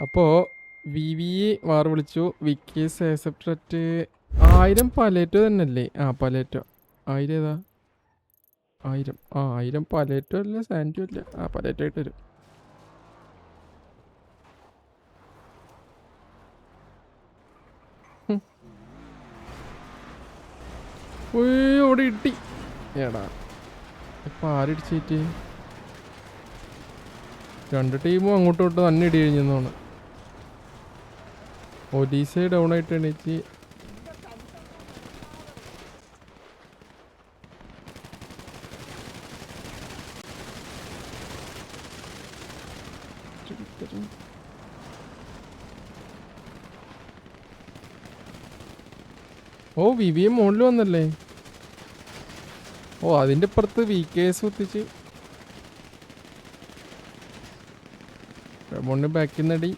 അപ്പോൾ V V വാർ വിളിച്ചു. വിക്കേസ് accept 1000 പലേറ്റോ തന്നെയല്ലേ? പലേറ്റോ 1000 ഏതാ? 1000 പലേറ്റോ അല്ല സാൻഡും അല്ല. പലേറ്റോ ആയിട്ട് വരും. അവിടെ ഇട്ടി ഏടാ ഇപ്പം ആരിടിച്ചിട്ട് 2 ടീമും അങ്ങോട്ടും ഇങ്ങോട്ടും തന്നെ ഇടി കഴിഞ്ഞെന്നാണ്. ഒഡീസ ഡൗൺ ആയിട്ട് എണീച്ച് വി വി എം മുകളിൽ വന്നല്ലേ? അതിൻ്റെ ഇപ്പുറത്ത് വി കെ എസ് കുത്തിച്ച് മണ്ണ് ബാക്കിൽ നിന്നടി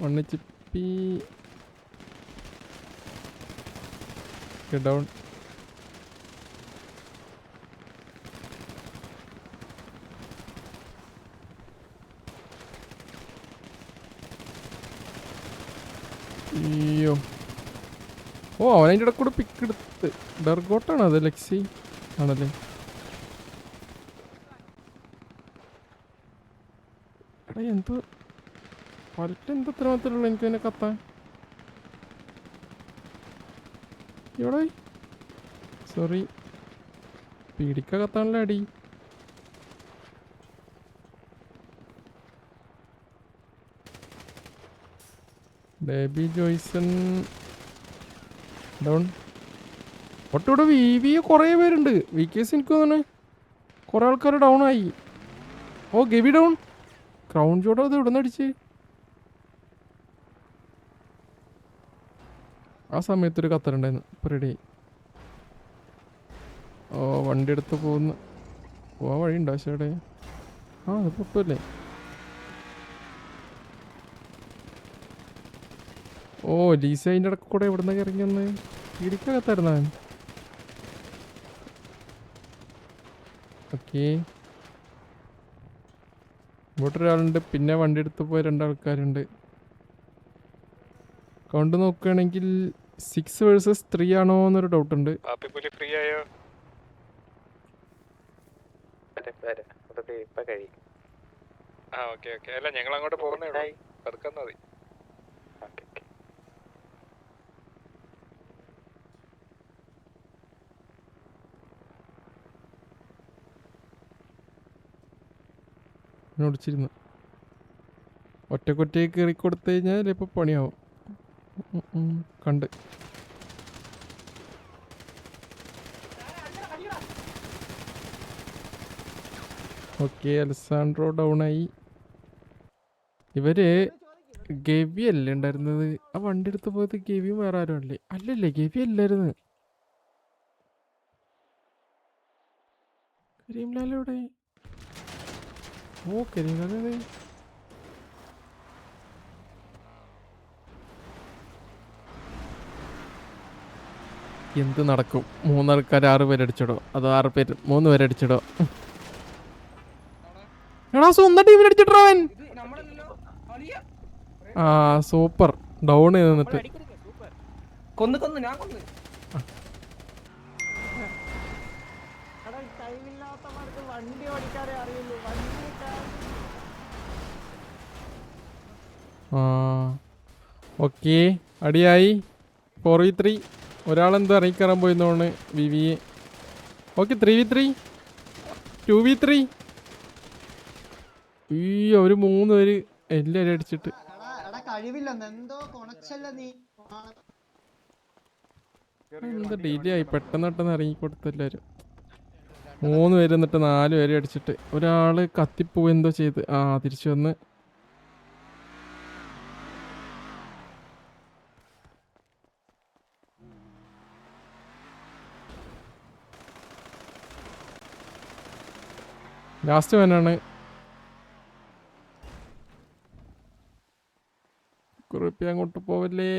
മണ്ണ് ചിപ്പി ഡൗൺ. അയ്യോ അവനതിൻ്റെ ഇടയിൽ കൂടെ പിക്ക് എടുത്ത് ഡെർഗോട്ടാണ് അത്. ലെക്സി ആണല്ലേ? എടാ എന്ത് പലറ്റ് എന്ത് എത്ര മാത്രമേ ഉള്ളൂ എനിക്ക് തന്നെ കത്താൻ. ഇവിടെ സോറി പീടിക്ക കത്താണല്ലോ അടി. Baby Joyson down. ഒട്ടിവിടെ വി വി കുറേ പേരുണ്ട്. വി കേസ് എനിക്ക് തോന്നുന്നു കുറേ ആൾക്കാർ ഡൗൺ ആയി. ഗവി ഡൗൺ. ക്രൗൺ ജോഡോ അത് ഇവിടെ നിന്ന് അടിച്ച്. ആ സമയത്തൊരു കത്തറുണ്ടായിരുന്നു. ഇപ്പം റെഡിയായി. വണ്ടി എടുത്ത് പോകുന്ന പോവാൻ വഴിയുണ്ടോ? പക്ഷേ അവിടെ അത് പൊട്ടുമല്ലേ? ലീസ അതിൻ്റെ ഇടയ്ക്ക് കൂടെ എവിടെ നിന്നൊക്കെ ഇറങ്ങി വന്ന് ഇടിക്കകത്തായിരുന്ന. ഓക്കെ ഇങ്ങോട്ടൊരാളുണ്ട്. പിന്നെ വണ്ടി എടുത്ത് പോയ 2 ആൾക്കാരുണ്ട്. കൗണ്ട് നോക്കുകയാണെങ്കിൽ 6 vs 3 ആണോ എന്നൊരു ഡൗട്ട് ഉണ്ട്. അല്ല ഞങ്ങൾ അങ്ങോട്ട് പോകുന്നേ പതുക്കെ മതി. ഓടിച്ചിരുന്നു ഒറ്റക്കൊറ്റയ്ക്ക് കയറി കൊടുത്തു കഴിഞ്ഞാൽ ഇപ്പോൾ പണിയാവും. കണ്ട് ഓക്കെ അലസാൻഡ്രോ ഡൗണായി. ഇവര് ഗവി അല്ലേ ഉണ്ടായിരുന്നത്? ആ വണ്ടി എടുത്ത് പോയത് ഗവിയും വേറെ ആരും അല്ലേ? അല്ലല്ലേ ഗവി അല്ലായിരുന്നു. കരീംലാൽ എവിടെ? കരീംലാൽ എന്ത് നടക്കും? 3 ആൾക്കാർ 6 പേരടിച്ചിടോ? അതോ 6 പേര് 3 പേരടിച്ചിടോ? എടാ സ്വന്തം ടീമിലടിച്ചിട്ടോ അവൻ. സൂപ്പർ ഡൗൺ ചെയ്ത് നിന്നിട്ട് ഓക്കെ അടിയായി. 4v3 ഒരാളെന്തോ ഇറങ്ങിക്കയറാൻ പോയിന്നോണ് വി വി. Okay 3v3 2v3. ഒരു 3 പേര് എല്ലാവരും അടിച്ചിട്ട് എന്താ ഡിലേ ആയി. പെട്ടെന്ന് ഇറങ്ങിക്കൊടുത്തു എല്ലാവരും. 3 പേര് എന്നിട്ട് 4 പേര് അടിച്ചിട്ട് ഒരാള് കത്തിപ്പോയി എന്തോ ചെയ്ത് തിരിച്ചു വന്ന്. ലാസ്റ്റ് വേനാണ്. കുറിപ്പി അങ്ങോട്ട് പോവല്ലേ?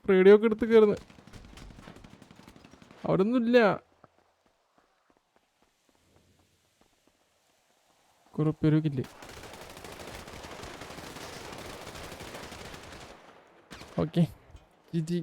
റേഡിയോ ഒക്കെ എടുത്ത് കയറുന്നു. അവിടൊന്നുമില്ല. കുറിപ്പി ഒരു കില്ല്. Okay G G